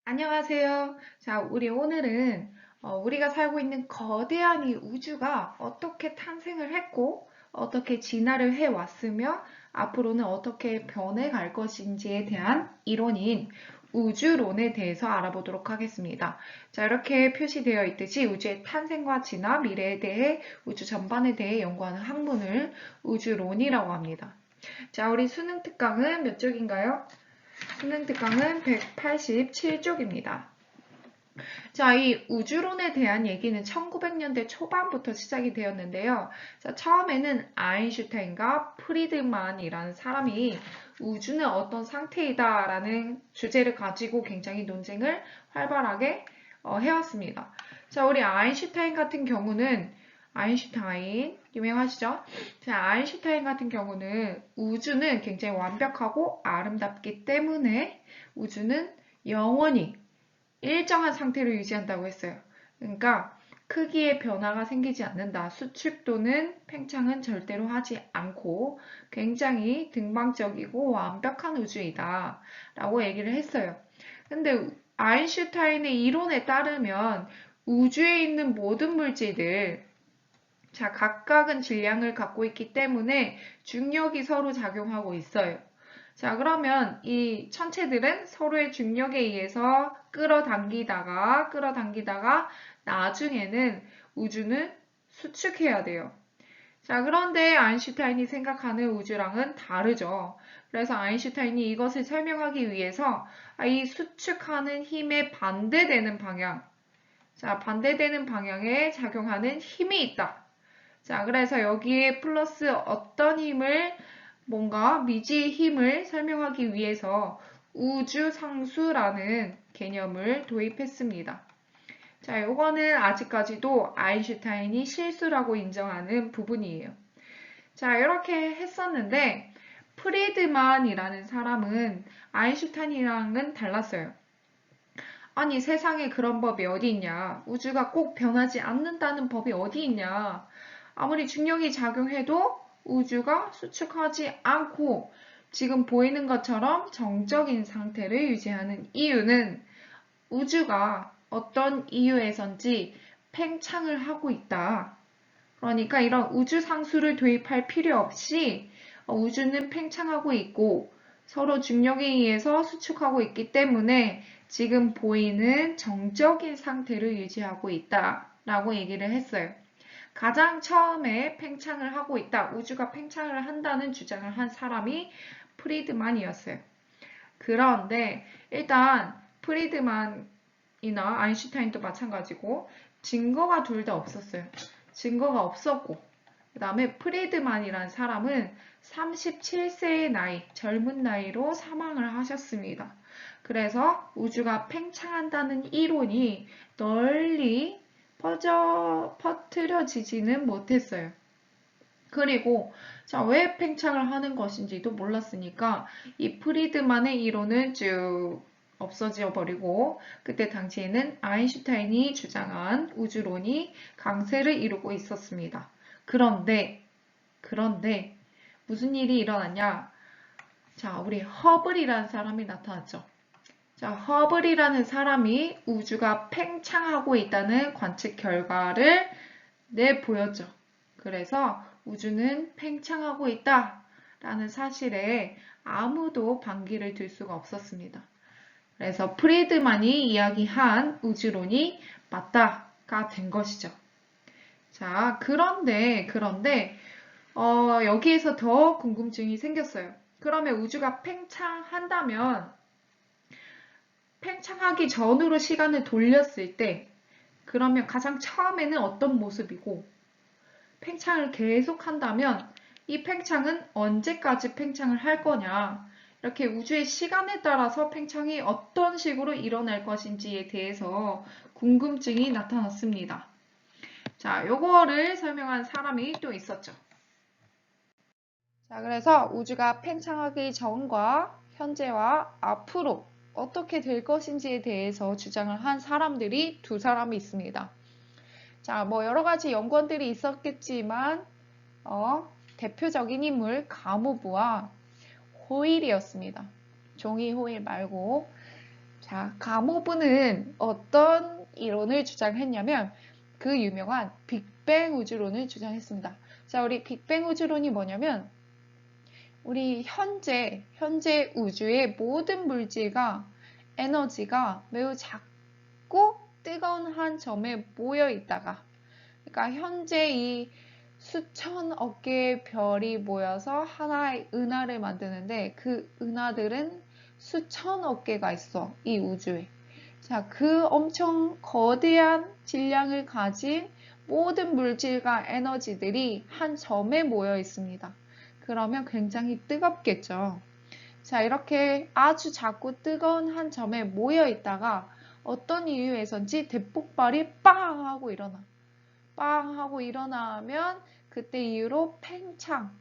안녕하세요. 자, 우리 오늘은 우리가 살고 있는 거대한 이 우주가 어떻게 탄생을 했고, 어떻게 진화를 해왔으며, 앞으로는 어떻게 변해갈 것인지에 대한 이론인 우주론에 대해서 알아보도록 하겠습니다. 자, 이렇게 표시되어 있듯이 우주의 탄생과 진화, 미래에 대해, 우주 전반에 대해 연구하는 학문을 우주론이라고 합니다. 자, 우리 수능 특강은 몇 쪽인가요? 수능 특강은 187쪽입니다. 자, 이 우주론에 대한 얘기는 1900년대 초반부터 시작이 되었는데요. 자, 처음에는 아인슈타인과 프리드만이라는 사람이 우주는 어떤 상태이다라는 주제를 가지고 굉장히 논쟁을 활발하게 해왔습니다. 자, 우리 아인슈타인 같은 경우는 아인슈타인 유명하시죠? 자, 아인슈타인 같은 경우는 우주는 굉장히 완벽하고 아름답기 때문에 우주는 영원히 일정한 상태를 유지한다고 했어요. 그러니까 크기의 변화가 생기지 않는다. 수축 또는 팽창은 절대로 하지 않고 굉장히 등방적이고 완벽한 우주이다. 라고 얘기를 했어요. 근데 아인슈타인의 이론에 따르면 우주에 있는 모든 물질들, 자, 각각은 질량을 갖고 있기 때문에 중력이 서로 작용하고 있어요. 자, 그러면 이 천체들은 서로의 중력에 의해서 끌어당기다가 나중에는 우주는 수축해야 돼요. 자, 그런데 아인슈타인이 생각하는 우주랑은 다르죠. 그래서 아인슈타인이 이것을 설명하기 위해서 이 수축하는 힘에 반대되는 방향, 자, 반대되는 방향에 작용하는 힘이 있다. 자, 그래서 여기에 플러스 어떤 힘을 뭔가 미지의 힘을 설명하기 위해서 우주상수라는 개념을 도입했습니다. 자, 요거는 아직까지도 아인슈타인이 실수라고 인정하는 부분이에요. 자, 이렇게 했었는데 프리드만이라는 사람은 아인슈타인이랑은 달랐어요. 아니, 세상에 그런 법이 어디 있냐? 우주가 꼭 변하지 않는다는 법이 어디 있냐? 아무리 중력이 작용해도 우주가 수축하지 않고 지금 보이는 것처럼 정적인 상태를 유지하는 이유는 우주가 어떤 이유에선지 팽창을 하고 있다. 그러니까 이런 우주 상수를 도입할 필요 없이 우주는 팽창하고 있고 서로 중력에 의해서 수축하고 있기 때문에 지금 보이는 정적인 상태를 유지하고 있다라고 얘기를 했어요. 가장 처음에 팽창을 하고 있다, 우주가 팽창을 한다는 주장을 한 사람이 프리드만이었어요. 그런데 일단 프리드만이나 아인슈타인도 마찬가지고 증거가 둘 다 없었어요. 증거가 없었고 그 다음에 프리드만이라는 사람은 37세의 나이, 젊은 나이로 사망을 하셨습니다. 그래서 우주가 팽창한다는 이론이 널리 퍼뜨려지지는 못했어요. 그리고 자, 왜 팽창을 하는 것인지도 몰랐으니까 이 프리드만의 이론은 쭉 없어져 버리고 그때 당시에는 아인슈타인이 주장한 우주론이 강세를 이루고 있었습니다. 그런데 무슨 일이 일어났냐? 자, 우리 허블이라는 사람이 나타났죠. 자, 허블이라는 사람이 우주가 팽창하고 있다는 관측 결과를 내보였죠. 그래서 우주는 팽창하고 있다라는 사실에 아무도 반기를 들 수가 없었습니다. 그래서 프리드만이 이야기한 우주론이 맞다가 된 것이죠. 자, 그런데 여기에서 더 궁금증이 생겼어요. 그러면 우주가 팽창한다면 팽창하기 전으로 시간을 돌렸을 때 그러면 가장 처음에는 어떤 모습이고 팽창을 계속한다면 이 팽창은 언제까지 팽창을 할 거냐 이렇게 우주의 시간에 따라서 팽창이 어떤 식으로 일어날 것인지에 대해서 궁금증이 나타났습니다. 자, 요거를 설명한 사람이 또 있었죠. 자, 그래서 우주가 팽창하기 전과 현재와 앞으로 어떻게 될 것인지에 대해서 주장을 한 사람들이 두 사람이 있습니다. 자, 뭐 여러 가지 연구원들이 있었겠지만 대표적인 인물 가모브와 호일이었습니다. 종이 호일 말고 자, 가모브는 어떤 이론을 주장했냐면 그 유명한 빅뱅 우주론을 주장했습니다. 자, 우리 빅뱅 우주론이 뭐냐면 우리 현재 우주의 모든 물질과 에너지가 매우 작고 뜨거운 한 점에 모여 있다가 그러니까 현재 이 수천억 개의 별이 모여서 하나의 은하를 만드는데 그 은하들은 수천억 개가 있어, 이 우주에. 자, 그 엄청 거대한 질량을 가진 모든 물질과 에너지들이 한 점에 모여 있습니다. 그러면 굉장히 뜨겁겠죠. 자, 이렇게 아주 작고 뜨거운 한 점에 모여 있다가 어떤 이유에선지 대폭발이 빵 하고 일어나. 빵 하고 일어나면 그때 이후로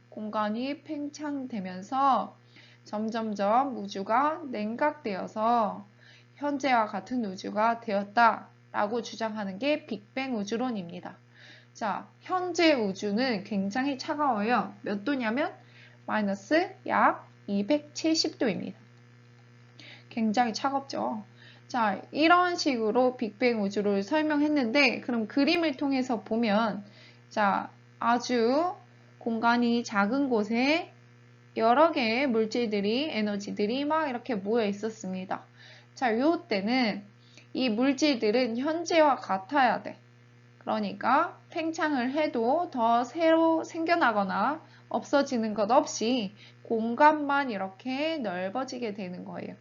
공간이 팽창되면서 점점점 우주가 냉각되어서 현재와 같은 우주가 되었다라고 주장하는 게 빅뱅 우주론입니다. 자, 현재 우주는 굉장히 차가워요. 몇 도냐면 마이너스 약 270도입니다. 굉장히 차갑죠. 자, 이런 식으로 빅뱅 우주를 설명했는데 그럼 그림을 통해서 보면 자, 아주 공간이 작은 곳에 여러 개의 물질들이 에너지들이 막 이렇게 모여 있었습니다. 자, 요때는 이 물질들은 현재와 같아야 돼. 그러니까 팽창을 해도 더 새로 생겨나거나 없어지는 것 없이 공간만 이렇게 넓어지게 되는 거예요.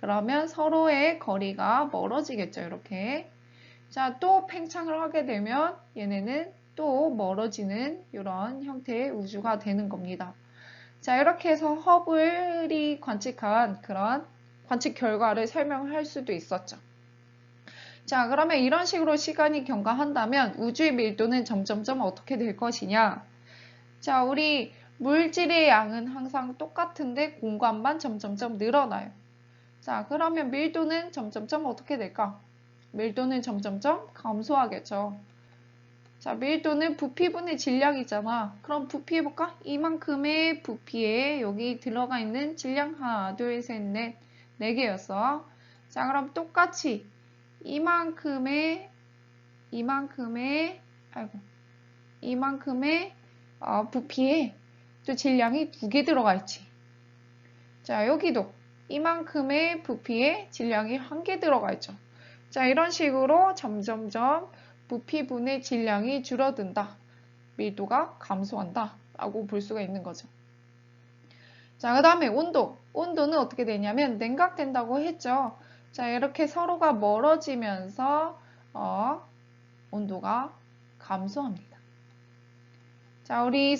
그러면 서로의 거리가 멀어지겠죠, 이렇게. 자, 또 팽창을 하게 되면 얘네는 또 멀어지는 이런 형태의 우주가 되는 겁니다. 자, 이렇게 해서 허블이 관측한 그런 관측 결과를 설명할 수도 있었죠. 자, 그러면 이런 식으로 시간이 경과한다면 우주의 밀도는 점점점 어떻게 될 것이냐? 자, 우리 물질의 양은 항상 똑같은데 공간만 점점점 늘어나요. 자, 그러면 밀도는 점점점 어떻게 될까? 밀도는 점점점 감소하겠죠. 자, 밀도는 부피분의 질량이잖아. 그럼 부피 해볼까? 이만큼의 부피에 여기 들어가 있는 질량 하나, 둘, 셋, 넷, 네 개였어. 자, 그럼 똑같이 이만큼의 부피에 또 질량이 두 개 들어가 있지. 자, 여기도 이만큼의 부피에 질량이 한 개 들어가 있죠. 자, 이런 식으로 점점점 부피분의 질량이 줄어든다. 밀도가 감소한다. 라고 볼 수가 있는 거죠. 자, 그 다음에 온도. 온도는 어떻게 되냐면 냉각된다고 했죠. 자, 이렇게 서로가 멀어지면서 온도가 감소합니다. 자, 우리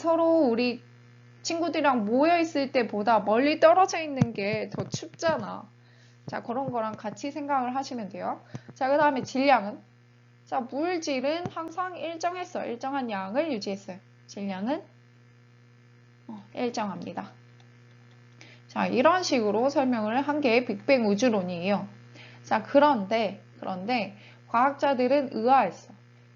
친구들이랑 모여 있을 때보다 멀리 떨어져 있는 게 더 춥잖아. 자, 그런 거랑 같이 생각을 하시면 돼요. 자, 그 다음에 질량은? 자, 물질은 항상 일정한 양을 유지했어요. 질량은 일정합니다. 자, 이런 식으로 설명을 한 게 빅뱅 우주론이에요. 자, 그런데 과학자들은 의아했어.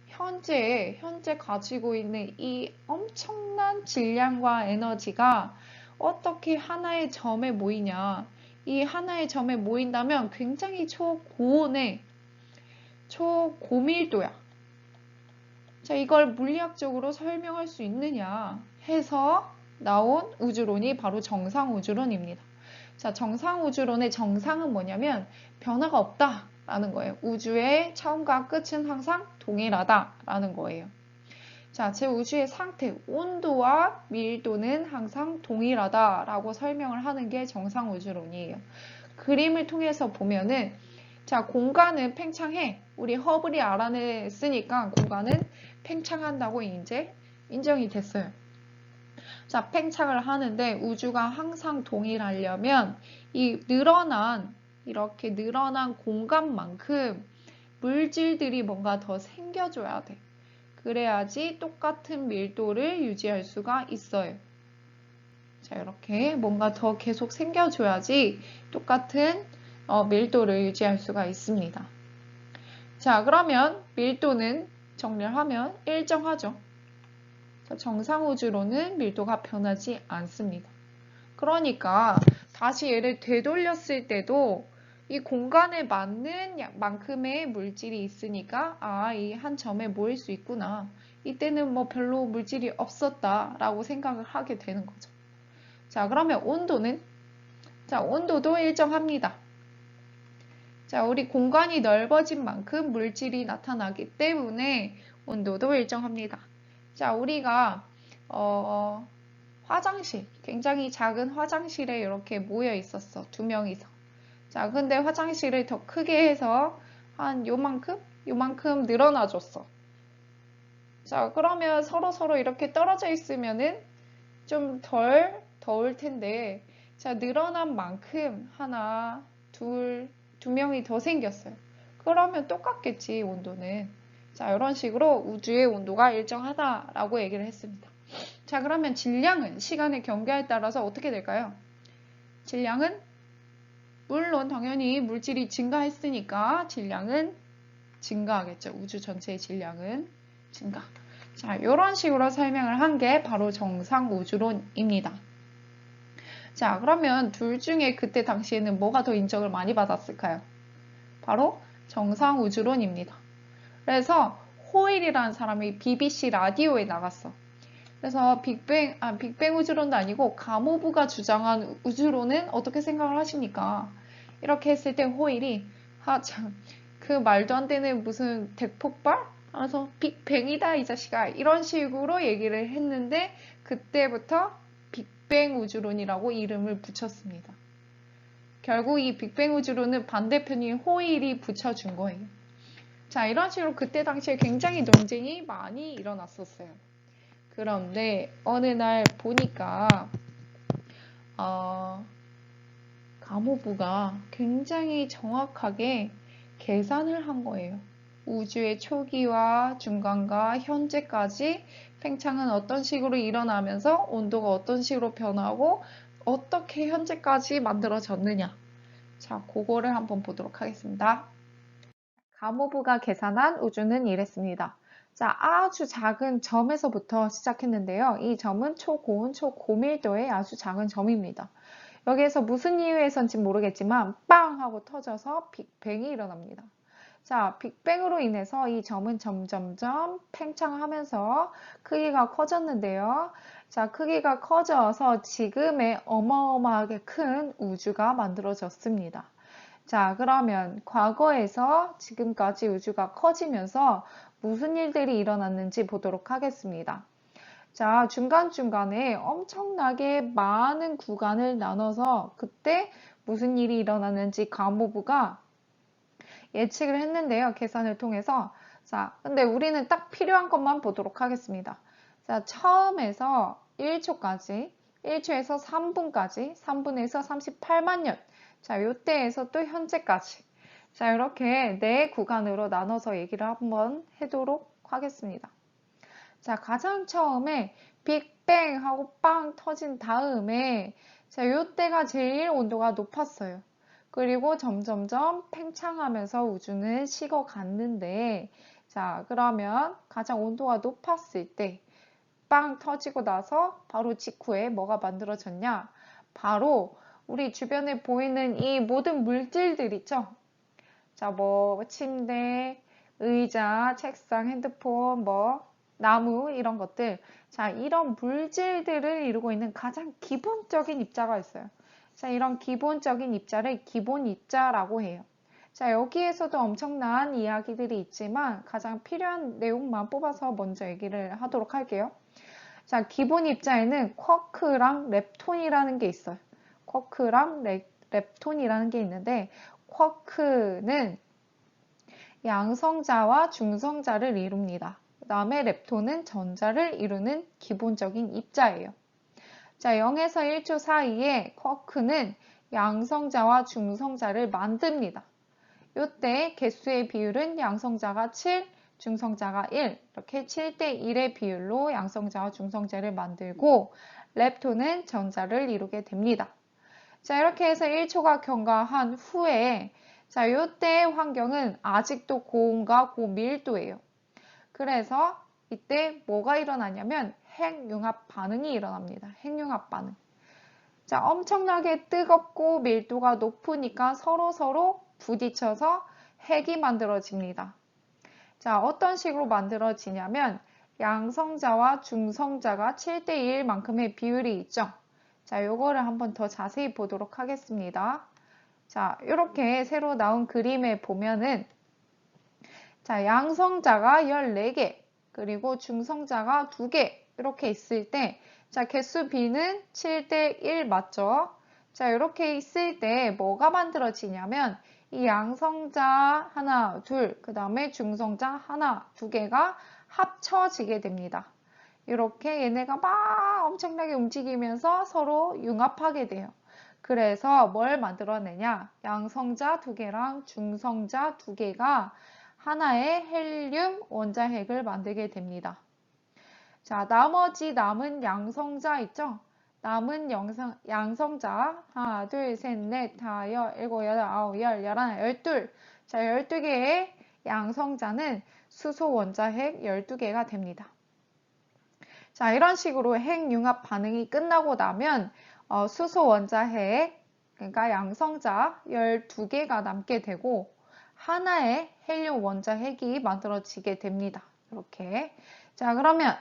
현재 가지고 있는 이 엄청난 질량과 에너지가 어떻게 하나의 점에 모이냐. 이 하나의 점에 모인다면 굉장히 초고밀도야. 자, 이걸 물리학적으로 설명할 수 있느냐 해서 나온 우주론이 바로 정상우주론입니다. 자, 정상우주론의 정상은 뭐냐면 변화가 없다라는 거예요. 우주의 처음과 끝은 항상 동일하다라는 거예요. 자, 제 우주의 상태, 온도와 밀도는 항상 동일하다라고 설명을 하는 게 정상우주론이에요. 그림을 통해서 보면은 자, 공간은 팽창해. 우리 허블이 알아냈으니까 공간은 팽창한다고 이제 인정이 됐어요. 자, 팽창을 하는데 우주가 항상 동일하려면 이렇게 늘어난 공간만큼 물질들이 뭔가 더 생겨줘야 돼. 그래야지 똑같은 밀도를 유지할 수가 있어요. 자, 이렇게 뭔가 더 계속 생겨줘야지 똑같은 밀도를 유지할 수가 있습니다. 자, 그러면 밀도는 정리를 하면 일정하죠. 정상우주로는 밀도가 변하지 않습니다. 그러니까 다시 얘를 되돌렸을 때도 이 공간에 맞는 만큼의 물질이 있으니까 이 한 점에 모일 수 있구나. 이때는 뭐 별로 물질이 없었다라고 생각을 하게 되는 거죠. 자, 그러면 온도는? 자, 온도도 일정합니다. 자, 우리 공간이 넓어진 만큼 물질이 나타나기 때문에 온도도 일정합니다. 자, 우리가 화장실, 굉장히 작은 화장실에 이렇게 모여 있었어. 2명이서. 자, 근데 화장실을 더 크게 해서 한 요만큼 늘어나줬어. 자, 그러면 서로 이렇게 떨어져 있으면은 좀 덜 더울 텐데, 자, 늘어난 만큼 하나, 두 명이 더 생겼어요. 그러면 똑같겠지, 온도는. 자, 이런 식으로 우주의 온도가 일정하다라고 얘기를 했습니다. 자, 그러면 질량은 시간의 경계에 따라서 어떻게 될까요? 질량은 물론 당연히 물질이 증가했으니까 질량은 증가하겠죠. 우주 전체의 질량은 증가. 자, 이런 식으로 설명을 한 게 바로 정상 우주론입니다. 자, 그러면 둘 중에 그때 당시에는 뭐가 더 인정을 많이 받았을까요? 바로 정상 우주론입니다. 그래서 호일이라는 사람이 BBC 라디오에 나갔어. 그래서 빅뱅 우주론도 아니고 가모부가 주장한 우주론은 어떻게 생각을 하십니까? 이렇게 했을 때 호일이 참, 그 말도 안 되는 무슨 대폭발? 그래서 빅뱅이다 이 자식아 이런 식으로 얘기를 했는데 그때부터 빅뱅 우주론이라고 이름을 붙였습니다. 결국 이 빅뱅 우주론은 반대편인 호일이 붙여준 거예요. 자, 이런 식으로 그때 당시에 굉장히 논쟁이 많이 일어났었어요. 그런데 어느 날 보니까 가모부가 굉장히 정확하게 계산을 한 거예요. 우주의 초기와 중간과 현재까지 팽창은 어떤 식으로 일어나면서 온도가 어떤 식으로 변하고 어떻게 현재까지 만들어졌느냐. 자, 그거를 한번 보도록 하겠습니다. 가모부가 계산한 우주는 이랬습니다. 자, 아주 작은 점에서부터 시작했는데요. 이 점은 초고온, 초고밀도의 아주 작은 점입니다. 여기에서 무슨 이유에선지 모르겠지만 빵 하고 터져서 빅뱅이 일어납니다. 자, 빅뱅으로 인해서 이 점은 점점점 팽창하면서 크기가 커졌는데요. 자, 크기가 커져서 지금의 어마어마하게 큰 우주가 만들어졌습니다. 자, 그러면 과거에서 지금까지 우주가 커지면서 무슨 일들이 일어났는지 보도록 하겠습니다. 자, 중간중간에 엄청나게 많은 구간을 나눠서 그때 무슨 일이 일어났는지 가모부가 예측을 했는데요. 계산을 통해서. 자, 근데 우리는 딱 필요한 것만 보도록 하겠습니다. 자, 처음에서 1초까지, 1초에서 3분까지, 3분에서 38만 년. 자, 요때에서 또 현재까지. 자, 이렇게 네 구간으로 나눠서 얘기를 한번 하도록 하겠습니다. 자, 가장 처음에 빅뱅 하고 빵 터진 다음에 자, 요때가 제일 온도가 높았어요. 그리고 점점점 팽창하면서 우주는 식어갔는데 자, 그러면 가장 온도가 높았을 때 빵 터지고 나서 바로 직후에 뭐가 만들어졌냐? 바로 우리 주변에 보이는 이 모든 물질들 있죠? 자, 뭐 침대, 의자, 책상, 핸드폰, 뭐 나무 이런 것들. 자, 이런 물질들을 이루고 있는 가장 기본적인 입자가 있어요. 자, 이런 기본적인 입자를 기본 입자라고 해요. 자, 여기에서도 엄청난 이야기들이 있지만 가장 필요한 내용만 뽑아서 먼저 얘기를 하도록 할게요. 자, 기본 입자에는 쿼크랑 렙톤이라는 게 있어요. 쿼크랑 렙톤이라는 게 있는데 쿼크는 양성자와 중성자를 이룹니다. 그 다음에 렙톤은 전자를 이루는 기본적인 입자예요. 자, 0에서 1초 사이에 쿼크는 양성자와 중성자를 만듭니다. 이때 개수의 비율은 양성자가 7, 중성자가 1, 이렇게 7대 1의 비율로 양성자와 중성자를 만들고 렙톤은 전자를 이루게 됩니다. 자, 이렇게 해서 1초가 경과한 후에 자, 이때의 환경은 아직도 고온과 고밀도예요. 그래서 이때 뭐가 일어나냐면 핵융합 반응이 일어납니다. 핵융합 반응. 자, 엄청나게 뜨겁고 밀도가 높으니까 서로 부딪혀서 핵이 만들어집니다. 자, 어떤 식으로 만들어지냐면 양성자와 중성자가 7대1만큼의 비율이 있죠. 자, 요거를 한번 더 자세히 보도록 하겠습니다. 자, 이렇게 새로 나온 그림에 보면은 자, 양성자가 14개, 그리고 중성자가 2개 이렇게 있을 때 자, 개수 B는 7대1 맞죠? 자, 이렇게 있을 때 뭐가 만들어지냐면 이 양성자 하나, 둘, 그 다음에 중성자 하나, 2개가 합쳐지게 됩니다. 이렇게 얘네가 막 엄청나게 움직이면서 서로 융합하게 돼요. 그래서 뭘 만들어내냐? 양성자 2개랑 중성자 2개가 하나의 헬륨 원자핵을 만들게 됩니다. 자, 나머지 남은 양성자 있죠? 남은 양성자 하나, 둘, 셋, 넷, 다, 여, 일곱, 여덟, 아홉, 열, 열하나, 열둘. 자, 12개의 양성자는 수소 원자핵 12개가 됩니다. 자, 이런 식으로 핵융합 반응이 끝나고 나면 수소 원자핵, 그러니까 양성자 12개가 남게 되고 하나의 헬륨 원자핵이 만들어지게 됩니다. 이렇게. 자, 그러면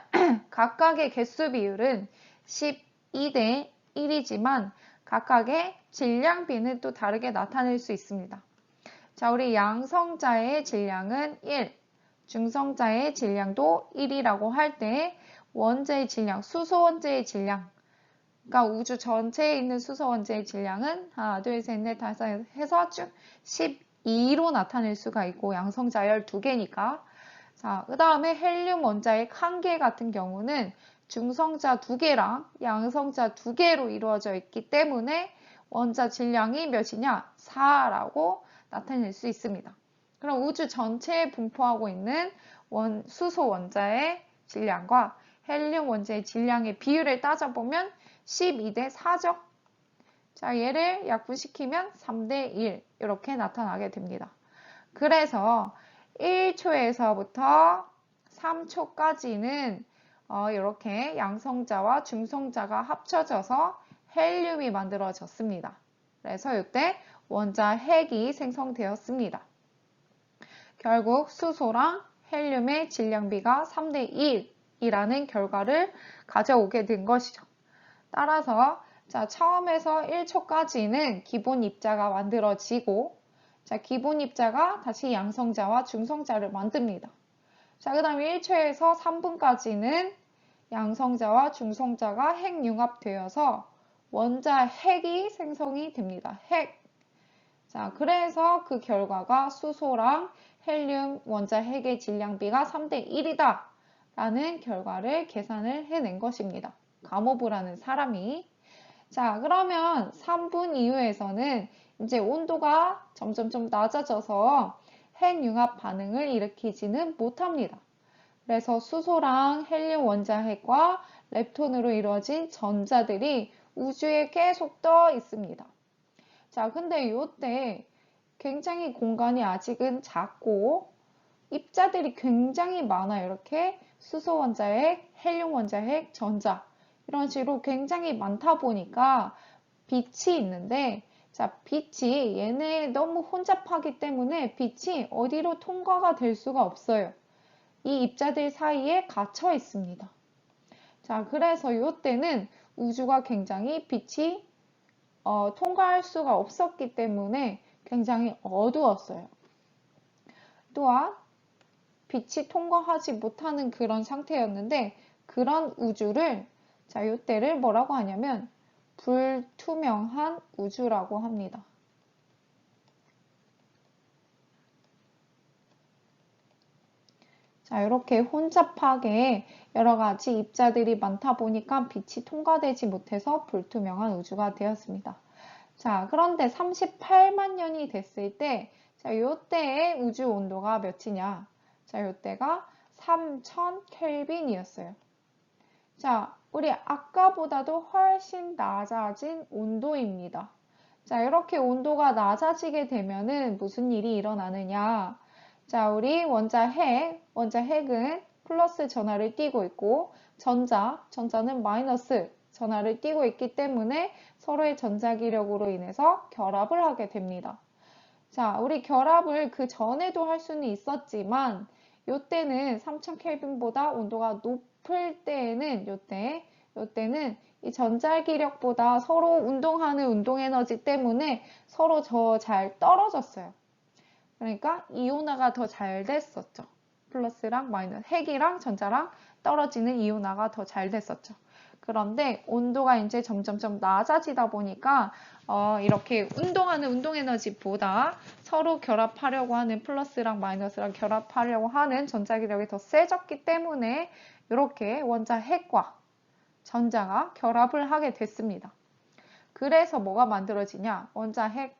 각각의 개수 비율은 12대 1이지만 각각의 질량비는 또 다르게 나타낼 수 있습니다. 자, 우리 양성자의 질량은 1, 중성자의 질량도 1이라고 할 때 원자의 질량, 수소 원자의 질량, 그러니까 우주 전체에 있는 수소 원자의 질량은 하나, 둘, 셋, 넷, 다섯 해서 쭉 12로 나타낼 수가 있고 양성자 12개니까. 자, 그 다음에 헬륨 원자의 1개 같은 경우는 중성자 2개랑 양성자 2개로 이루어져 있기 때문에 원자 질량이 몇이냐? 4라고 나타낼 수 있습니다. 그럼 우주 전체에 분포하고 있는 수소 원자의 질량과 헬륨 원자의 질량의 비율을 따져보면 12대 4죠. 자, 얘를 약분시키면 3대 1 이렇게 나타나게 됩니다. 그래서 1초에서부터 3초까지는 이렇게 양성자와 중성자가 합쳐져서 헬륨이 만들어졌습니다. 그래서 이때 원자핵이 생성되었습니다. 결국 수소랑 헬륨의 질량비가 3대 1이라는 결과를 가져오게 된 것이죠. 따라서 자, 처음에서 1초까지는 기본 입자가 만들어지고 자, 기본 입자가 다시 양성자와 중성자를 만듭니다. 자, 그 다음에 1초에서 3분까지는 양성자와 중성자가 핵융합되어서 원자 핵이 생성이 됩니다. 핵. 자, 그래서 그 결과가 수소랑 헬륨 원자 핵의 질량비가 3대 1이다 라는 결과를 계산을 해낸 것입니다. 가모브라는 사람이. 자, 그러면 3분 이후에서는 이제 온도가 점점 좀 낮아져서 핵융합 반응을 일으키지는 못합니다. 그래서 수소랑 헬륨 원자핵과 렙톤으로 이루어진 전자들이 우주에 계속 떠 있습니다. 자, 근데 이때 굉장히 공간이 아직은 작고 입자들이 굉장히 많아요. 이렇게 수소 원자핵, 헬륨 원자핵, 전자 이런 식으로 굉장히 많다 보니까 빛이 있는데 자, 빛이 얘네 너무 혼잡하기 때문에 빛이 어디로 통과가 될 수가 없어요. 이 입자들 사이에 갇혀 있습니다. 자, 그래서 이때는 우주가 굉장히 빛이 통과할 수가 없었기 때문에 굉장히 어두웠어요. 또한 빛이 통과하지 못하는 그런 상태였는데 그런 우주를 자, 이때를 뭐라고 하냐면 불투명한 우주라고 합니다. 자, 이렇게 혼잡하게 여러 가지 입자들이 많다 보니까 빛이 통과되지 못해서 불투명한 우주가 되었습니다. 자, 그런데 38만 년이 됐을 때, 자, 요때의 우주 온도가 몇이냐? 자, 요때가 3000 켈빈이었어요. 자, 우리 아까보다도 훨씬 낮아진 온도입니다. 자, 이렇게 온도가 낮아지게 되면은 무슨 일이 일어나느냐? 자, 우리 원자핵은 플러스 전하를 띠고 있고 전자는 마이너스 전하를 띠고 있기 때문에 서로의 전자기력으로 인해서 결합을 하게 됩니다. 자, 우리 결합을 그 전에도 할 수는 있었지만 요때는 3000켈빈보다 온도가 높을 때에는 요때는 이 전자기력보다 서로 운동하는 운동에너지 때문에 서로 더 잘 떨어졌어요. 그러니까 이온화가 더 잘 됐었죠. 플러스랑 마이너스, 핵이랑 전자랑 떨어지는 이온화가 더 잘 됐었죠. 그런데 온도가 이제 점점점 낮아지다 보니까 이렇게 운동하는 운동에너지보다 서로 결합하려고 하는 플러스랑 마이너스랑 결합하려고 하는 전자기력이 더 세졌기 때문에 이렇게 원자 핵과 전자가 결합을 하게 됐습니다. 그래서 뭐가 만들어지냐? 원자 핵.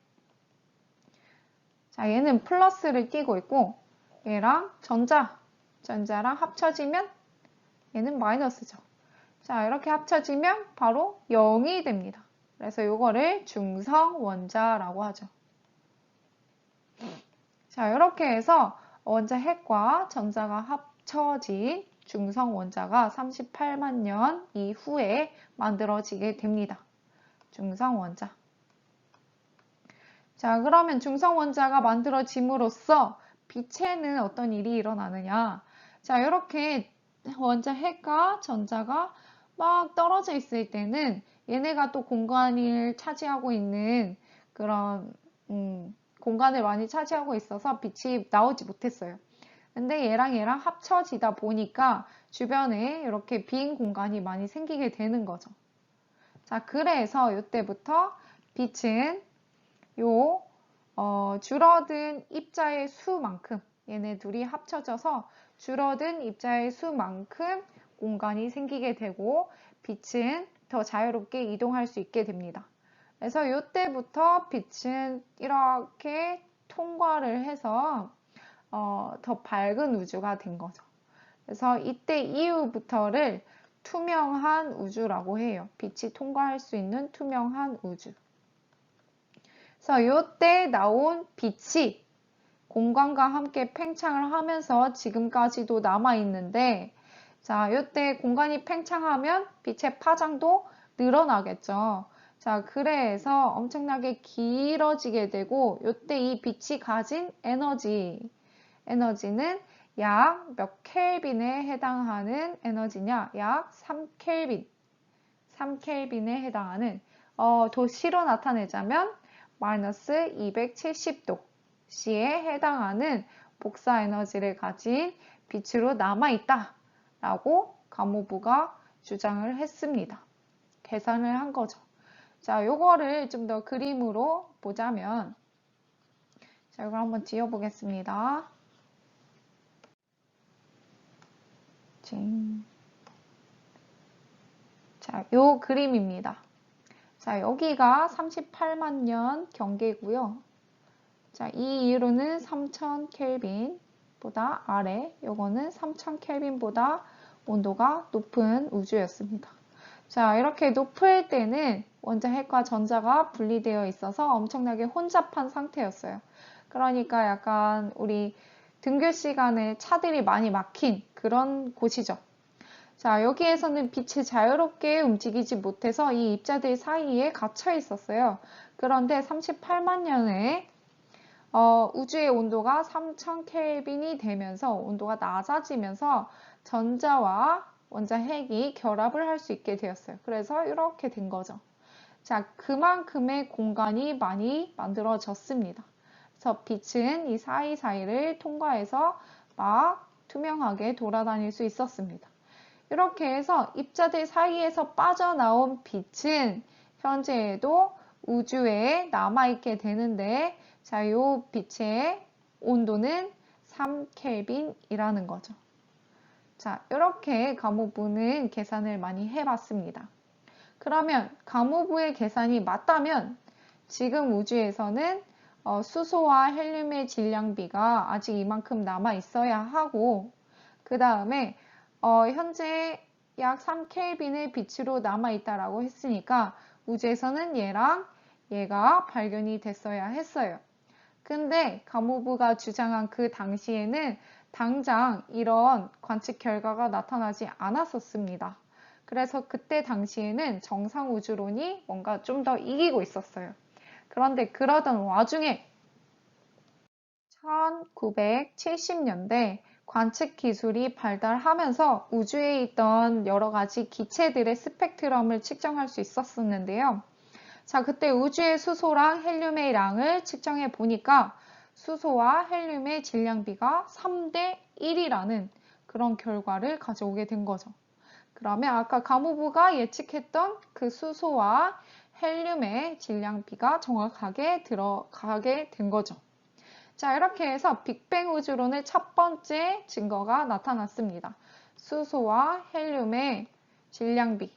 자, 얘는 플러스를 띄고 있고 얘랑 전자랑 합쳐지면 얘는 마이너스죠. 자, 이렇게 합쳐지면 바로 0이 됩니다. 그래서 이거를 중성원자라고 하죠. 자, 이렇게 해서 원자 핵과 전자가 합쳐진 중성원자가 38만 년 이후에 만들어지게 됩니다. 중성원자. 자, 그러면 중성원자가 만들어짐으로써 빛에는 어떤 일이 일어나느냐. 자, 이렇게 원자 핵과 전자가 막 떨어져 있을 때는 얘네가 또 공간을 차지하고 있는 그런 공간을 많이 차지하고 있어서 빛이 나오지 못했어요. 근데 얘랑 합쳐지다 보니까 주변에 이렇게 빈 공간이 많이 생기게 되는 거죠. 자, 그래서 이때부터 빛은 줄어든 입자의 수만큼 얘네 둘이 합쳐져서 줄어든 입자의 수만큼 공간이 생기게 되고 빛은 더 자유롭게 이동할 수 있게 됩니다. 그래서 이때부터 빛은 이렇게 통과를 해서 더 밝은 우주가 된 거죠. 그래서 이때 이후부터를 투명한 우주라고 해요. 빛이 통과할 수 있는 투명한 우주. 그래서 이때 나온 빛이 공간과 함께 팽창을 하면서 지금까지도 남아있는데, 자, 이때 공간이 팽창하면 빛의 파장도 늘어나겠죠. 자, 그래서 엄청나게 길어지게 되고, 이때 이 빛이 가진 에너지는 약 몇 켈빈에 해당하는 에너지냐? 약 3켈빈. 3켈빈에 해당하는, 도시로 나타내자면, 마이너스 270도 C에 해당하는 복사 에너지를 가진 빛으로 남아있다 라고 가모부가 주장을 했습니다. 계산을 한 거죠. 자, 요거를 좀 더 그림으로 보자면, 자, 이걸 한번 지어보겠습니다. 자, 요 그림입니다. 자, 여기가 38만 년 경계고요. 자, 이 이후로는 3000켈빈보다 아래, 요거는 3000켈빈보다 온도가 높은 우주였습니다. 자, 이렇게 높을 때는 원자 핵과 전자가 분리되어 있어서 엄청나게 혼잡한 상태였어요. 그러니까 약간 우리 등교 시간에 차들이 많이 막힌 그런 곳이죠. 자, 여기에서는 빛이 자유롭게 움직이지 못해서 이 입자들 사이에 갇혀 있었어요. 그런데 38만 년에 우주의 온도가 3000켈빈이 되면서 온도가 낮아지면서 전자와 원자 핵이 결합을 할 수 있게 되었어요. 그래서 이렇게 된 거죠. 자, 그만큼의 공간이 많이 만들어졌습니다. 그래서 빛은 이 사이사이를 통과해서 막 투명하게 돌아다닐 수 있었습니다. 이렇게 해서 입자들 사이에서 빠져나온 빛은 현재에도 우주에 남아있게 되는데, 자, 이 빛의 온도는 3켈빈이라는 거죠. 자, 이렇게 가모부는 계산을 많이 해봤습니다. 그러면 가모부의 계산이 맞다면 지금 우주에서는 수소와 헬륨의 질량비가 아직 이만큼 남아 있어야 하고, 그 다음에 현재 약 3켈빈의 빛으로 남아 있다라고 했으니까 우주에서는 얘랑 얘가 발견이 됐어야 했어요. 근데 가모부가 주장한 그 당시에는 당장 이런 관측 결과가 나타나지 않았었습니다. 그래서 그때 당시에는 정상 우주론이 뭔가 좀 더 이기고 있었어요. 그런데 그러던 와중에 1970년대 관측 기술이 발달하면서 우주에 있던 여러 가지 기체들의 스펙트럼을 측정할 수 있었었는데요. 자, 그때 우주의 수소랑 헬륨의 양을 측정해 보니까 수소와 헬륨의 질량비가 3대 1이라는 그런 결과를 가져오게 된 거죠. 그러면 아까 가무부가 예측했던 그 수소와 헬륨의 질량비가 정확하게 들어가게 된 거죠. 자, 이렇게 해서 빅뱅 우주론의 첫 번째 증거가 나타났습니다. 수소와 헬륨의 질량비가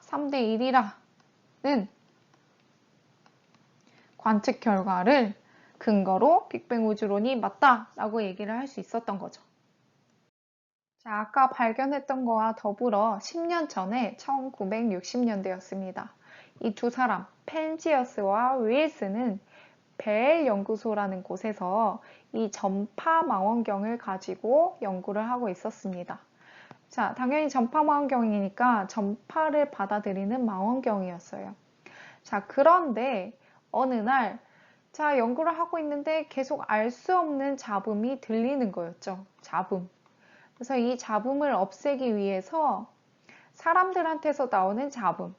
3대 1이라는 관측 결과를 근거로 빅뱅 우주론이 맞다라고 얘기를 할 수 있었던 거죠. 자, 아까 발견했던 거와 더불어 10년 전에 1960년대였습니다. 이 두 사람, 펜지어스와 윌슨은 벨 연구소라는 곳에서 이 전파 망원경을 가지고 연구를 하고 있었습니다. 자, 당연히 전파 망원경이니까 전파를 받아들이는 망원경이었어요. 자, 그런데 어느 날, 자, 연구를 하고 있는데 계속 알 수 없는 잡음이 들리는 거였죠. 잡음. 그래서 이 잡음을 없애기 위해서 사람들한테서 나오는 잡음,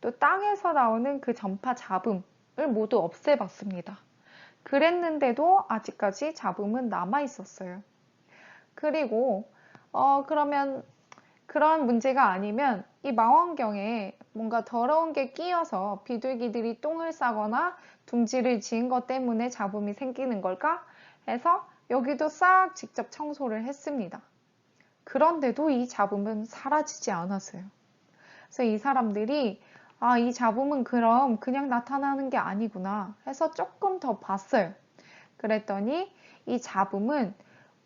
또 땅에서 나오는 그 전파 잡음을 모두 없애봤습니다. 그랬는데도 아직까지 잡음은 남아 있었어요. 그리고 그러면 그런 문제가 아니면 이 망원경에 뭔가 더러운 게 끼어서 비둘기들이 똥을 싸거나 둥지를 지은 것 때문에 잡음이 생기는 걸까 해서 여기도 싹 직접 청소를 했습니다. 그런데도 이 잡음은 사라지지 않았어요. 그래서 이 사람들이 이 잡음은 그럼 그냥 나타나는 게 아니구나 해서 조금 더 봤어요. 그랬더니 이 잡음은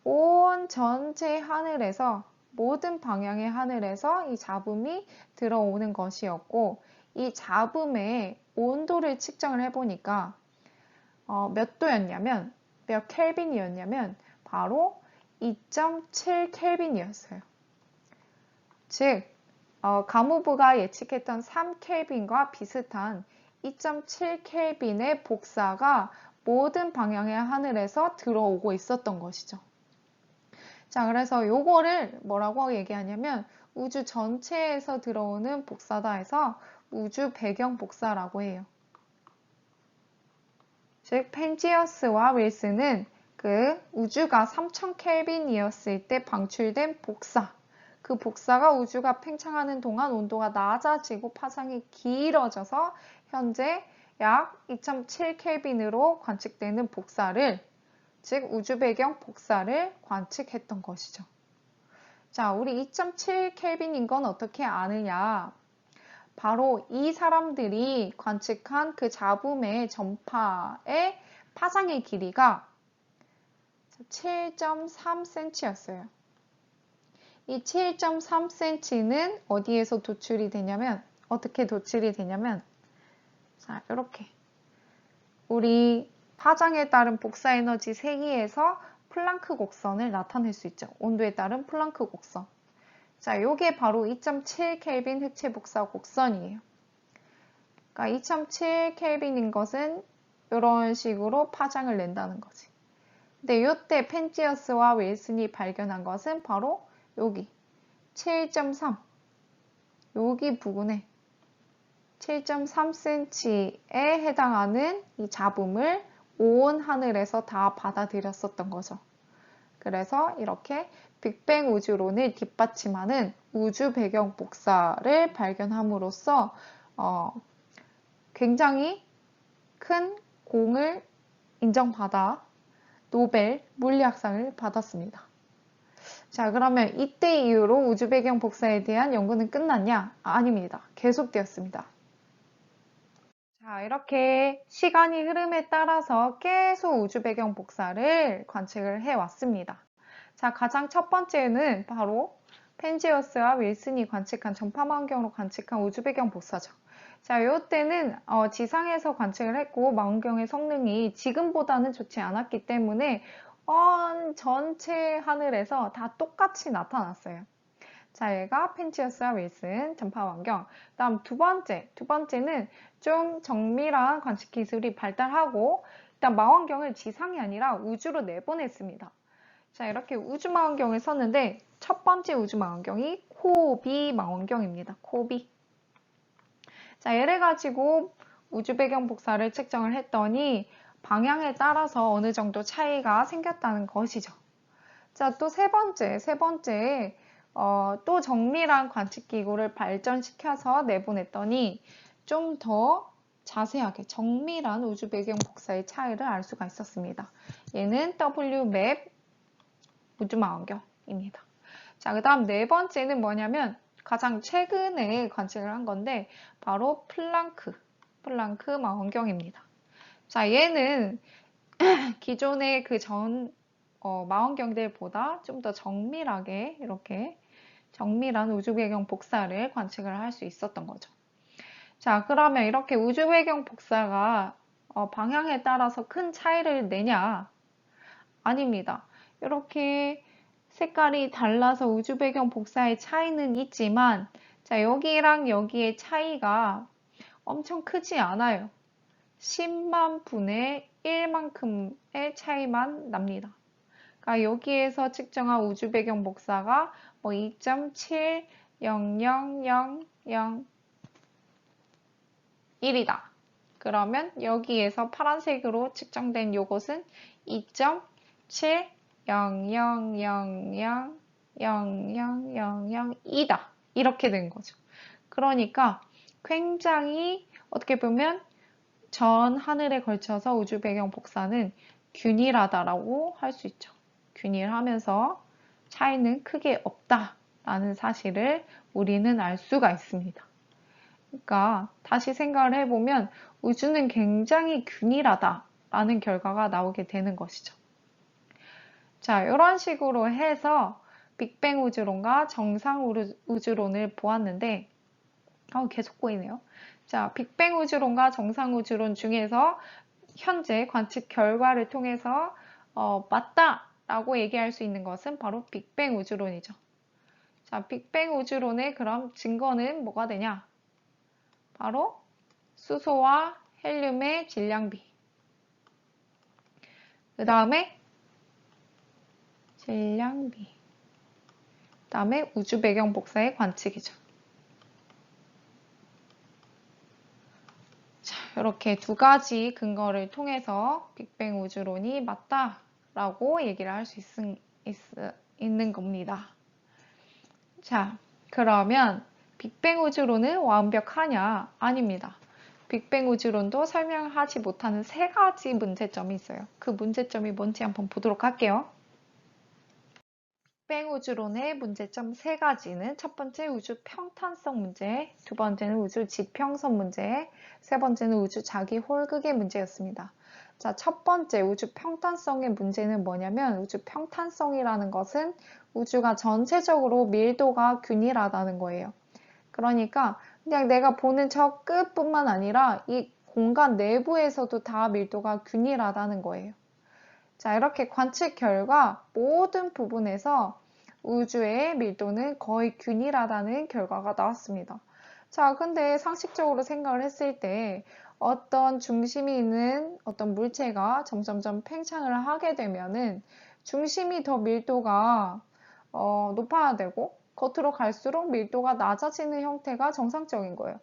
온 전체 하늘에서 모든 방향의 하늘에서 이 잡음이 들어오는 것이었고 이 잡음의 온도를 측정을 해보니까 몇 도였냐면 몇 켈빈이었냐면 바로 2.7 켈빈이었어요. 즉 가무부가 예측했던 3 켈빈과 비슷한 2.7 켈빈의 복사가 모든 방향의 하늘에서 들어오고 있었던 것이죠. 자, 그래서 요거를 뭐라고 얘기하냐면 우주 전체에서 들어오는 복사다 해서 우주 배경 복사라고 해요. 즉, 펜지어스와 윌슨은 그 우주가 3000 켈빈이었을 때 방출된 복사, 그 복사가 우주가 팽창하는 동안 온도가 낮아지고 파장이 길어져서 현재 약 2.7 켈빈으로 관측되는 복사를, 즉 우주 배경 복사를 관측했던 것이죠. 자, 우리 2.7 켈빈인 건 어떻게 아느냐? 바로 이 사람들이 관측한 그 잡음의 전파의 파장의 길이가 7.3cm였어요. 이 7.3cm는 어디에서 도출이 되냐면, 어떻게 도출이 되냐면, 자, 이렇게. 우리 파장에 따른 복사 에너지 세기에서 플랑크 곡선을 나타낼 수 있죠. 온도에 따른 플랑크 곡선. 자, 요게 바로 2.7 켈빈 흑체 복사 곡선이에요. 그러니까 2.7 켈빈인 것은 이런 식으로 파장을 낸다는 거지. 근데 이때 펜지어스와 윌슨이 발견한 것은 바로 여기 7.3 여기 부분에 7.3cm에 해당하는 이 잡음을 온 하늘에서 다 받아들였었던 거죠. 그래서 이렇게 빅뱅 우주론을 뒷받침하는 우주 배경 복사를 발견함으로써 굉장히 큰 공을 인정받아 노벨 물리학상을 받았습니다. 자, 그러면 이때 이후로 우주 배경 복사에 대한 연구는 끝났냐? 아닙니다. 계속되었습니다. 자, 이렇게 시간이 흐름에 따라서 계속 우주 배경 복사를 관측을 해왔습니다. 자, 가장 첫 번째는 바로 펜지어스와 윌슨이 관측한 전파망원경으로 관측한 우주 배경 복사죠. 자, 이때는 지상에서 관측을 했고 망원경의 성능이 지금보다는 좋지 않았기 때문에 전체 하늘에서 다 똑같이 나타났어요. 자, 얘가 펜치어스와 윌슨 전파 환경. 다음 두 번째는 좀 정밀한 관측 기술이 발달하고 일단 망원경을 지상이 아니라 우주로 내보냈습니다. 자, 이렇게 우주 망원경을 썼는데 첫 번째 우주 망원경이 코비 망원경입니다. 코비. 자, 얘를 가지고 우주 배경 복사를 측정을 했더니 방향에 따라서 어느 정도 차이가 생겼다는 것이죠. 자, 또 세 번째, 또 정밀한 관측기구를 발전시켜서 내보냈더니 좀 더 자세하게 정밀한 우주 배경 복사의 차이를 알 수가 있었습니다. 얘는 WMAP 우주망원경입니다. 자, 그 다음 네 번째는 뭐냐면 가장 최근에 관측을 한 건데 바로 플랑크 망원경입니다. 자, 얘는 기존의 그 전 망원경들보다 좀 더 정밀하게 이렇게 정밀한 우주 배경 복사를 관측을 할 수 있었던 거죠. 자, 그러면 이렇게 우주 배경 복사가 방향에 따라서 큰 차이를 내냐? 아닙니다. 이렇게 색깔이 달라서 우주 배경 복사의 차이는 있지만 자, 여기랑 여기의 차이가 엄청 크지 않아요. 10만 분의 1만큼의 차이만 납니다. 그러니까 여기에서 측정한 우주 배경 복사가 뭐 2.70001이다. 그러면 여기에서 파란색으로 측정된 요것은 2.700000002다. 이렇게 된 거죠. 그러니까 굉장히 어떻게 보면 전 하늘에 걸쳐서 우주 배경 복사는 균일하다라고 할 수 있죠. 균일하면서 차이는 크게 없다라는 사실을 우리는 알 수가 있습니다. 그러니까 다시 생각을 해보면 우주는 굉장히 균일하다라는 결과가 나오게 되는 것이죠. 자, 이런 식으로 해서 빅뱅 우주론과 정상 우주론을 보았는데 계속 보이네요. 자, 빅뱅 우주론과 정상 우주론 중에서 현재 관측 결과를 통해서 맞다라고 얘기할 수 있는 것은 바로 빅뱅 우주론이죠. 자, 빅뱅 우주론의 그럼 증거는 뭐가 되냐? 바로 수소와 헬륨의 질량비. 그 다음에 질량비. 그 다음에 우주 배경 복사의 관측이죠. 자, 이렇게 두 가지 근거를 통해서 빅뱅 우주론이 맞다라고 얘기를 할 수 있는 겁니다. 자, 그러면 빅뱅 우주론은 완벽하냐? 아닙니다. 빅뱅 우주론도 설명하지 못하는 세 가지 문제점이 있어요. 그 문제점이 뭔지 한번 보도록 할게요. 빅뱅 우주론의 문제점 세 가지는 첫 번째 우주 평탄성 문제, 두 번째는 우주 지평선 문제, 세 번째는 우주 자기 홀극의 문제였습니다. 자, 첫 번째 우주 평탄성의 문제는 뭐냐면 우주 평탄성이라는 것은 우주가 전체적으로 밀도가 균일하다는 거예요. 그러니까 그냥 내가 보는 저 끝뿐만 아니라 이 공간 내부에서도 다 밀도가 균일하다는 거예요. 자, 이렇게 관측 결과 모든 부분에서 우주의 밀도는 거의 균일하다는 결과가 나왔습니다. 자, 근데 상식적으로 생각을 했을 때 어떤 중심이 있는 어떤 물체가 점점점 팽창을 하게 되면은 중심이 더 밀도가 높아야 되고 겉으로 갈수록 밀도가 낮아지는 형태가 정상적인 거예요.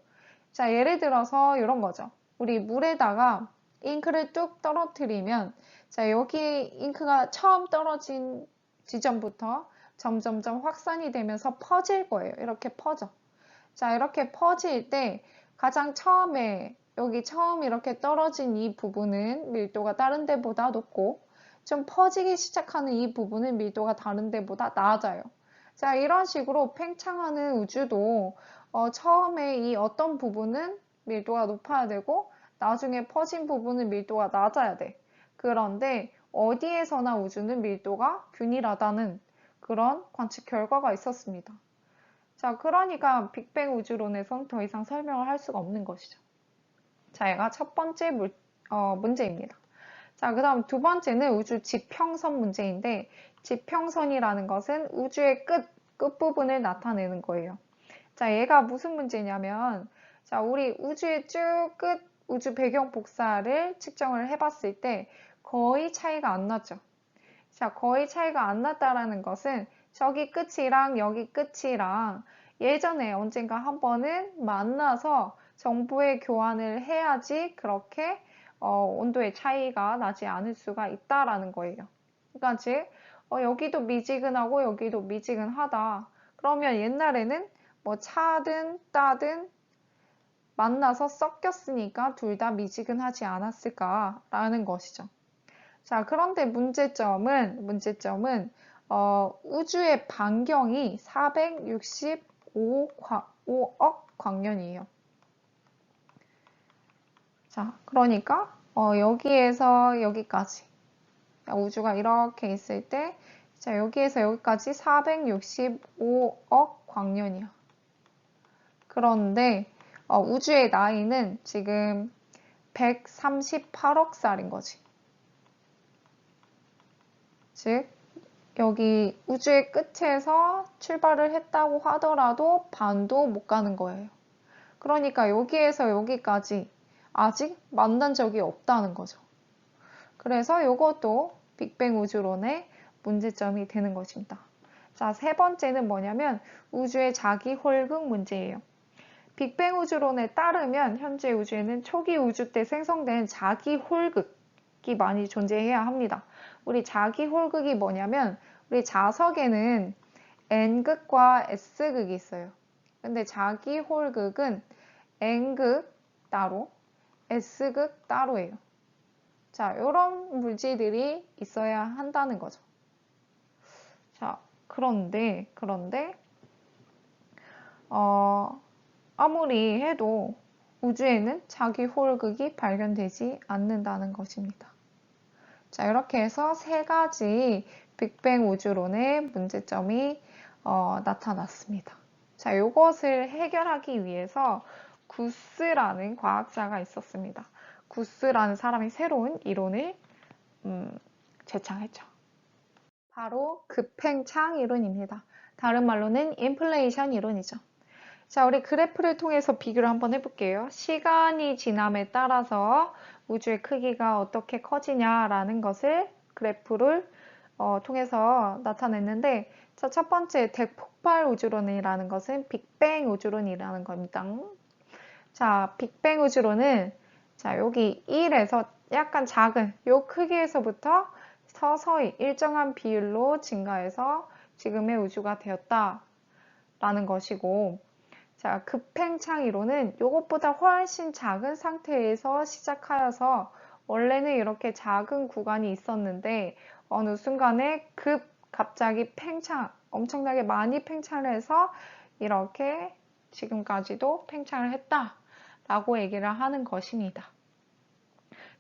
자, 예를 들어서 이런 거죠. 우리 물에다가 잉크를 뚝 떨어뜨리면 자, 여기 잉크가 처음 떨어진 지점부터 점점점 확산이 되면서 퍼질 거예요. 이렇게 퍼져. 자, 이렇게 퍼질 때 가장 처음에 여기 처음 이렇게 떨어진 이 부분은 밀도가 다른 데보다 높고 좀 퍼지기 시작하는 이 부분은 밀도가 다른 데보다 낮아요. 자, 이런 식으로 팽창하는 우주도 처음에 이 어떤 부분은 밀도가 높아야 되고 나중에 퍼진 부분은 밀도가 낮아야 돼. 그런데 어디에서나 우주는 밀도가 균일하다는 그런 관측 결과가 있었습니다. 자, 그러니까 빅뱅 우주론에선 더 이상 설명을 할 수가 없는 것이죠. 자, 얘가 첫 번째 문제입니다. 자, 그 다음 두 번째는 우주 지평선 문제인데, 지평선이라는 것은 우주의 끝부분을 나타내는 거예요. 자, 얘가 무슨 문제냐면, 자, 우리 우주의 쭉 우주 배경 복사를 측정을 해봤을 때 거의 차이가 안 나죠. 자, 거의 차이가 안 났다라는 것은 저기 끝이랑 여기 끝이랑 예전에 언젠가 한 번은 만나서 정보의 교환을 해야지 그렇게 온도의 차이가 나지 않을 수가 있다라는 거예요. 그러니까 즉 여기도 미지근하고 여기도 미지근하다. 그러면 옛날에는 뭐 차든 따든 만나서 섞였으니까 둘 다 미지근하지 않았을까라는 것이죠. 자, 그런데 문제점은 우주의 반경이 465억 광년이에요. 자, 그러니까 여기에서 여기까지 우주가 이렇게 있을 때, 자, 여기에서 여기까지 465억 광년이야. 그런데 우주의 나이는 지금 138억 살인 거지. 즉, 여기 우주의 끝에서 출발을 했다고 하더라도 반도 못 가는 거예요. 그러니까 여기에서 여기까지 아직 만난 적이 없다는 거죠. 그래서 이것도 빅뱅 우주론의 문제점이 되는 것입니다. 자, 세 번째는 뭐냐면 우주의 자기 홀극 문제예요. 빅뱅 우주론에 따르면 현재 우주에는 초기 우주 때 생성된 자기 홀극이 많이 존재해야 합니다. 우리 자기 홀극이 뭐냐면 우리 자석에는 N극과 S극이 있어요. 근데 자기 홀극은 N극 따로, S극 따로예요. 자, 이런 물질들이 있어야 한다는 거죠. 자, 그런데 아무리 해도 우주에는 자기 홀극이 발견되지 않는다는 것입니다. 자, 이렇게 해서 세 가지 빅뱅 우주론의 문제점이 나타났습니다. 자, 이것을 해결하기 위해서 구스라는 과학자가 있었습니다. 구스라는 사람이 새로운 이론을 제창했죠. 바로 급팽창 이론입니다. 다른 말로는 인플레이션 이론이죠. 자, 우리 그래프를 통해서 비교를 한번 해볼게요. 시간이 지남에 따라서 우주의 크기가 어떻게 커지냐라는 것을 그래프를 통해서 나타냈는데, 자, 첫 번째 대폭발 우주론이라는 것은 빅뱅 우주론이라는 겁니다. 자, 빅뱅 우주론은 자, 여기 1에서 약간 작은 요 크기에서부터 서서히 일정한 비율로 증가해서 지금의 우주가 되었다라는 것이고, 자, 급팽창 이론은 이것보다 훨씬 작은 상태에서 시작하여서 원래는 이렇게 작은 구간이 있었는데 어느 순간에 갑자기 엄청나게 많이 팽창을 해서 이렇게 지금까지도 팽창을 했다라고 얘기를 하는 것입니다.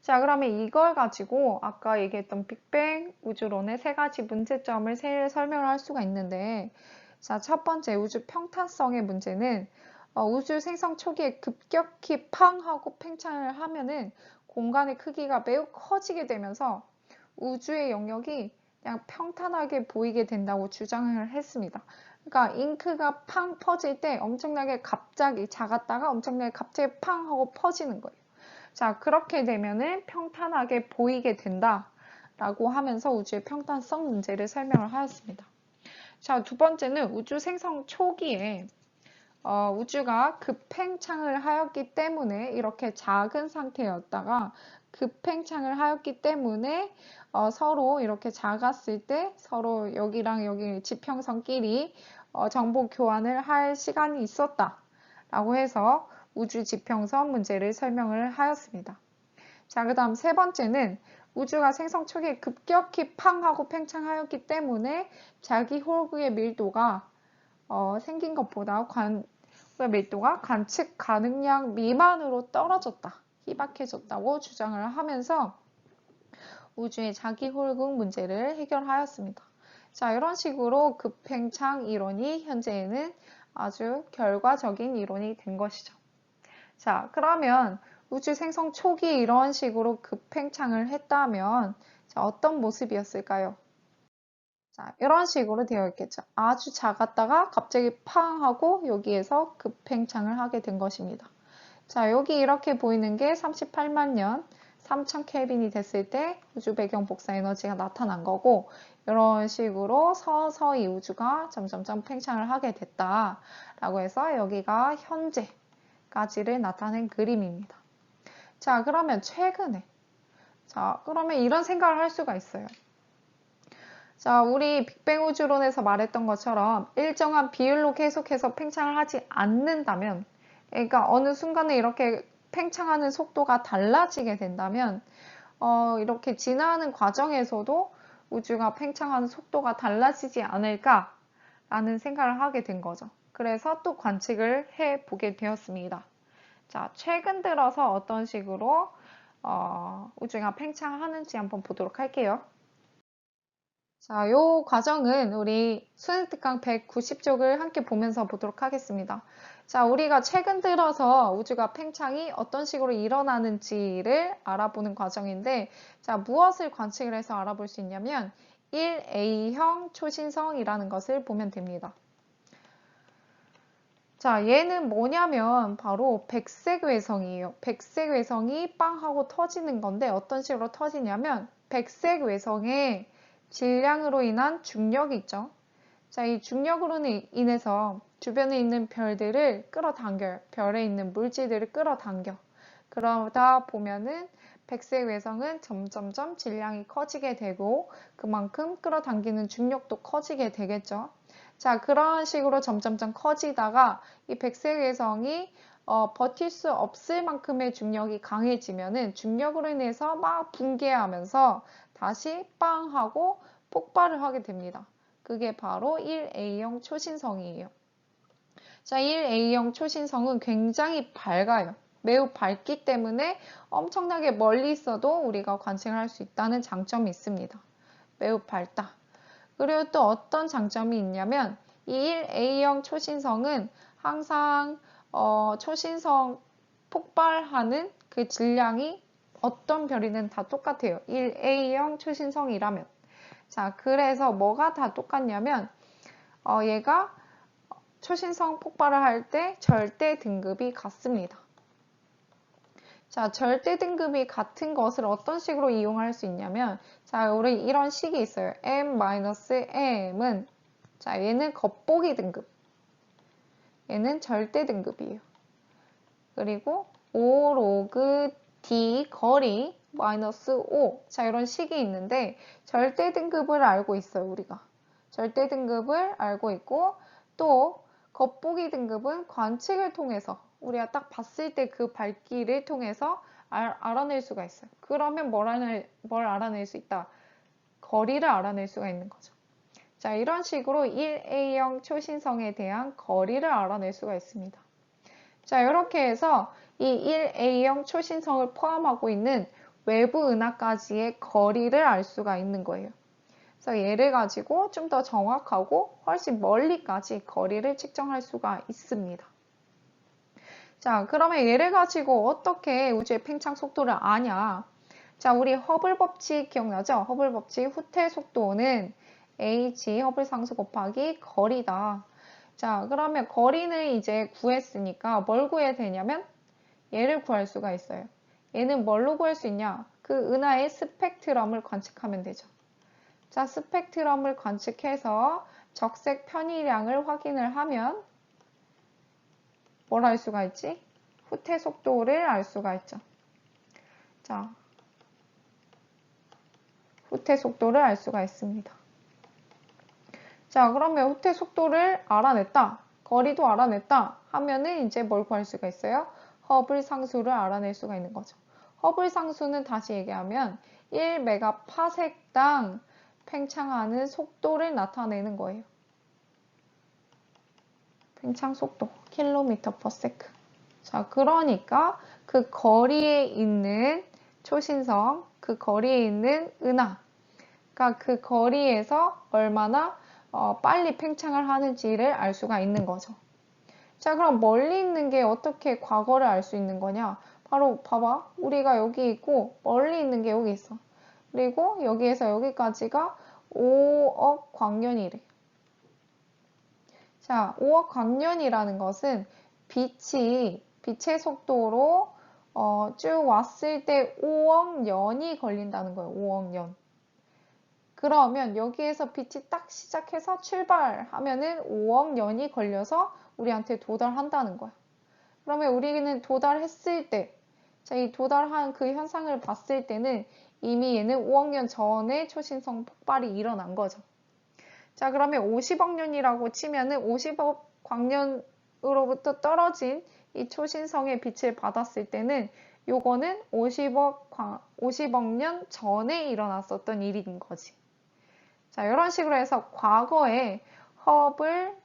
자, 그러면 이걸 가지고 아까 얘기했던 빅뱅 우주론의 세 가지 문제점을 설명을 할 수가 있는데, 자, 첫 번째 우주 평탄성의 문제는 우주 생성 초기에 급격히 팡 하고 팽창을 하면은 공간의 크기가 매우 커지게 되면서 우주의 영역이 그냥 평탄하게 보이게 된다고 주장을 했습니다. 그러니까 잉크가 팡 퍼질 때 엄청나게 갑자기 작았다가 엄청나게 갑자기 팡 하고 퍼지는 거예요. 자, 그렇게 되면은 평탄하게 보이게 된다라고 하면서 우주의 평탄성 문제를 설명을 하였습니다. 자, 두 번째는 우주 생성 초기에 우주가 급팽창을 하였기 때문에 이렇게 작은 상태였다가 급팽창을 하였기 때문에 서로 이렇게 작았을 때 서로 여기랑 여기 지평선끼리 정보 교환을 할 시간이 있었다라고 해서 우주 지평선 문제를 설명을 하였습니다. 자, 그 다음 세 번째는 우주가 생성 초기에 급격히 팡 하고 팽창하였기 때문에 자기 홀극의 밀도가 생긴 것보다 밀도가 관측 가능량 미만으로 떨어졌다, 희박해졌다고 주장을 하면서 우주의 자기 홀극 문제를 해결하였습니다. 자, 이런 식으로 급팽창 이론이 현재에는 아주 결과적인 이론이 된 것이죠. 자, 그러면 우주 생성 초기에 이런 식으로 급팽창을 했다면 자, 어떤 모습이었을까요? 자, 이런 식으로 되어 있겠죠. 아주 작았다가 갑자기 팡 하고 여기에서 급팽창을 하게 된 것입니다. 자, 여기 이렇게 보이는 게 38만 년 3000 켈빈이 됐을 때 우주 배경 복사 에너지가 나타난 거고, 이런 식으로 서서히 우주가 점점점 팽창을 하게 됐다라고 해서 여기가 현재까지를 나타낸 그림입니다. 자, 그러면 최근에, 자, 그러면 이런 생각을 할 수가 있어요. 자, 우리 빅뱅 우주론에서 말했던 것처럼 일정한 비율로 계속해서 팽창을 하지 않는다면, 그러니까 어느 순간에 이렇게 팽창하는 속도가 달라지게 된다면, 이렇게 진화하는 과정에서도 우주가 팽창하는 속도가 달라지지 않을까라는 생각을 하게 된 거죠. 그래서 또 관측을 해 보게 되었습니다. 자, 최근 들어서 어떤 식으로 우주가 팽창하는지 한번 보도록 할게요. 자, 요 과정은 우리 수능특강 190쪽을 함께 보면서 보도록 하겠습니다. 자, 우리가 최근 들어서 우주가 팽창이 어떤 식으로 일어나는지를 알아보는 과정인데, 자, 무엇을 관측을 해서 알아볼 수 있냐면 1A형 초신성이라는 것을 보면 됩니다. 자, 얘는 뭐냐면 바로 백색 외성이에요. 백색 외성이 빵 하고 터지는 건데 어떤 식으로 터지냐면 백색 외성의 질량으로 인한 중력이 있죠. 자, 이 중력으로 인해서 주변에 있는 별들을 끌어당겨요. 별에 있는 물질들을 끌어당겨. 그러다 보면은 백색 외성은 점점점 질량이 커지게 되고 그만큼 끌어당기는 중력도 커지게 되겠죠. 자, 그런 식으로 점점점 커지다가 이 백색 외성이 버틸 수 없을 만큼의 중력이 강해지면은 중력으로 인해서 막 붕괴하면서 다시 빵 하고 폭발을 하게 됩니다. 그게 바로 1A형 초신성이에요. 자, 1A형 초신성은 굉장히 밝아요. 매우 밝기 때문에 엄청나게 멀리 있어도 우리가 관측을 할 수 있다는 장점이 있습니다. 매우 밝다. 그리고 또 어떤 장점이 있냐면 이 1A형 초신성은 항상 초신성 폭발하는 그 질량이 어떤 별이든 다 똑같아요. 1A형 초신성이라면. 자, 그래서 뭐가 다 똑같냐면 얘가 초신성 폭발을 할 때 절대 등급이 같습니다. 자, 절대 등급이 같은 것을 어떤 식으로 이용할 수 있냐면, 자, 우리 이런 식이 있어요. m-m은, 자, 얘는 겉보기 등급. 얘는 절대 등급이에요. 그리고 O 로그 D 거리 마이너스 5. 자, 이런 식이 있는데, 절대 등급을 알고 있어요, 우리가. 절대 등급을 알고 있고, 또, 겉보기 등급은 관측을 통해서 우리가 딱 봤을 때 그 밝기를 통해서 알아낼 수가 있어요. 그러면 뭘 알아낼 수 있다? 거리를 알아낼 수가 있는 거죠. 자, 이런 식으로 1A형 초신성에 대한 거리를 알아낼 수가 있습니다. 자, 이렇게 해서 이 1A형 초신성을 포함하고 있는 외부 은하까지의 거리를 알 수가 있는 거예요. 그래서 얘를 가지고 좀 더 정확하고 훨씬 멀리까지 거리를 측정할 수가 있습니다. 자, 그러면 얘를 가지고 어떻게 우주의 팽창 속도를 아냐? 자, 우리 허블 법칙 기억나죠? 허블 법칙 후퇴 속도는 h 허블 상수 곱하기 거리다. 자, 그러면 거리는 이제 구했으니까 뭘 구해야 되냐면 얘를 구할 수가 있어요. 얘는 뭘로 구할 수 있냐? 그 은하의 스펙트럼을 관측하면 되죠. 자, 스펙트럼을 관측해서 적색 편의량을 확인을 하면 뭘 알 수가 있지? 후퇴 속도를 알 수가 있죠. 자, 후퇴 속도를 알 수가 있습니다. 자, 그러면 후퇴 속도를 알아냈다. 거리도 알아냈다. 하면은 이제 뭘 구할 수가 있어요? 허블 상수를 알아낼 수가 있는 거죠. 허블 상수는 다시 얘기하면 1메가파섹당 팽창하는 속도를 나타내는 거예요. 팽창 속도, 킬로미터 퍼 세크. 자, 그러니까 그 거리에 있는 초신성, 그 거리에 있는 은하, 그러니까 그 거리에서 얼마나 빨리 팽창을 하는지를 알 수가 있는 거죠. 자, 그럼 멀리 있는 게 어떻게 과거를 알 수 있는 거냐? 바로 봐봐. 우리가 여기 있고 멀리 있는 게 여기 있어. 그리고 여기에서 여기까지가 5억 광년이래. 자, 5억 광년이라는 것은 빛의 속도로 쭉 왔을 때 5억 년이 걸린다는 거예요. 5억 년. 그러면 여기에서 빛이 딱 시작해서 출발하면은 5억 년이 걸려서 우리한테 도달한다는 거야. 그러면 우리는 도달했을 때, 자, 이 도달한 그 현상을 봤을 때는 이미 얘는 5억 년 전에 초신성 폭발이 일어난 거죠. 자, 그러면 50억 년이라고 치면은 50억 광년으로부터 떨어진 이 초신성의 빛을 받았을 때는 요거는 50억 년 전에 일어났었던 일인 거지. 자, 이런 식으로 해서 과거에 허블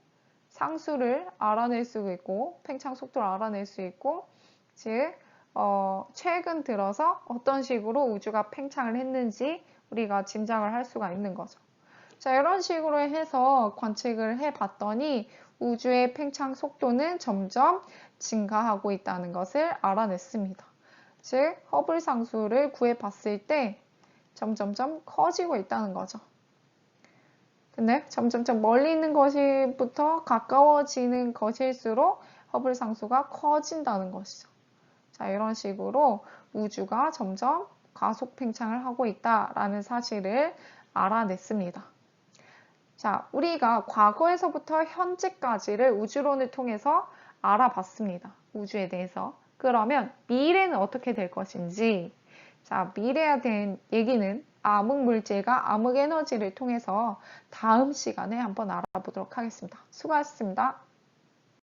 상수를 알아낼 수 있고, 팽창 속도를 알아낼 수 있고, 즉, 최근 들어서 어떤 식으로 우주가 팽창을 했는지 우리가 짐작을 할 수가 있는 거죠. 자, 이런 식으로 해서 관측을 해봤더니 우주의 팽창 속도는 점점 증가하고 있다는 것을 알아냈습니다. 즉, 허블 상수를 구해봤을 때 점점점 커지고 있다는 거죠. 근데 점점점 멀리 있는 것부터 가까워지는 것일수록 허블 상수가 커진다는 것이죠. 자, 이런 식으로 우주가 점점 가속 팽창을 하고 있다라는 사실을 알아냈습니다. 자, 우리가 과거에서부터 현재까지를 우주론을 통해서 알아봤습니다. 우주에 대해서. 그러면 미래는 어떻게 될 것인지, 자, 미래에 대한 얘기는 암흑 물질과 암흑 에너지를 통해서 다음 시간에 한번 알아보도록 하겠습니다. 수고하셨습니다.